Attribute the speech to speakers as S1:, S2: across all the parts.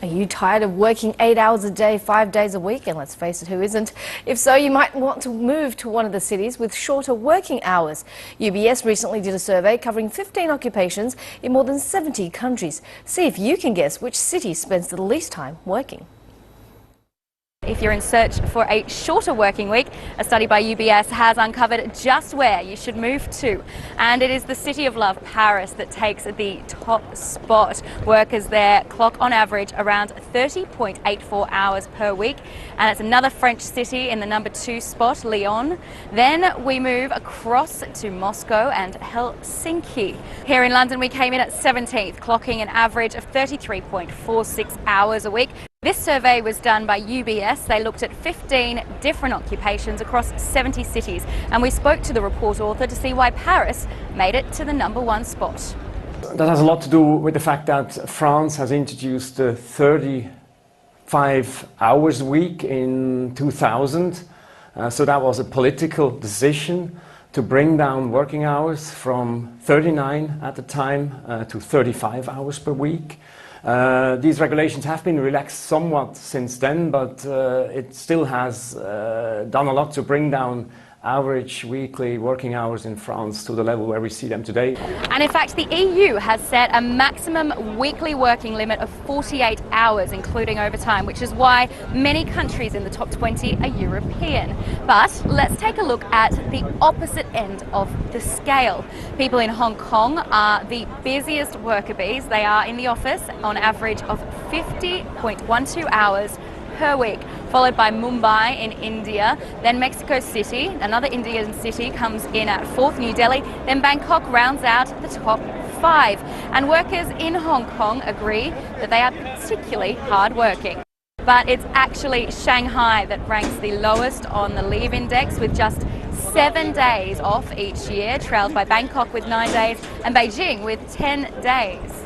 S1: Are you tired of working 8 hours a day, 5 days a week? And let's face it, who isn't? If so, you might want to move to one of the cities with shorter working hours. UBS recently did a survey covering 15 occupations in more than 70 countries. See if you can guess which city spends the least time working.
S2: If you're in search for a shorter working week, a study by UBS has uncovered just where you should move to. And it is the city of love, Paris, that takes the top spot. Workers there clock on average around 30.84 hours per week. And it's another French city in the number 2 spot, Lyon. Then we move across to Moscow and Helsinki. Here in London, we came in at 17th, clocking an average of 33.46 hours a week. This survey was done by UBS. They looked at 15 different occupations across 70 cities, and we spoke to the report author to see why Paris made it to the number 1 spot.
S3: That has a lot to do with the fact that France has introduced the 35 hours a week in 2000. So that was a political decision to bring down working hours from 39 at the time to 35 hours per week. These regulations have been relaxed somewhat since then, but it still has done a lot to bring down average weekly working hours in France to the level where we see them today.
S2: And in fact, the EU has set a maximum weekly working limit of 48 hours, including overtime, which is why many countries in the top 20 are European. But let's take a look at the opposite end of the scale. People in Hong Kong are the busiest worker bees. They are in the office on average of 50.12 hours per week, followed by Mumbai in India, then Mexico City, another Indian city, comes in at 4th, New Delhi, then Bangkok rounds out the top 5. And workers in Hong Kong agree that they are particularly hard-working. But it's actually Shanghai that ranks the lowest on the leave index, with just 7 days off each year, trailed by Bangkok with 9 days and Beijing with 10 days.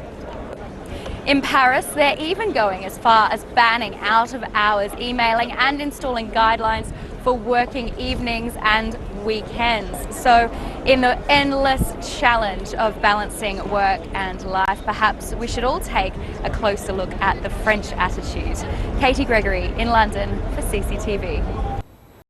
S2: In Paris, they're even going as far as banning out-of-hours emailing and installing guidelines for working evenings and weekends. So in the endless challenge of balancing work and life, perhaps we should all take a closer look at the French attitude. Katie Gregory in London for CCTV.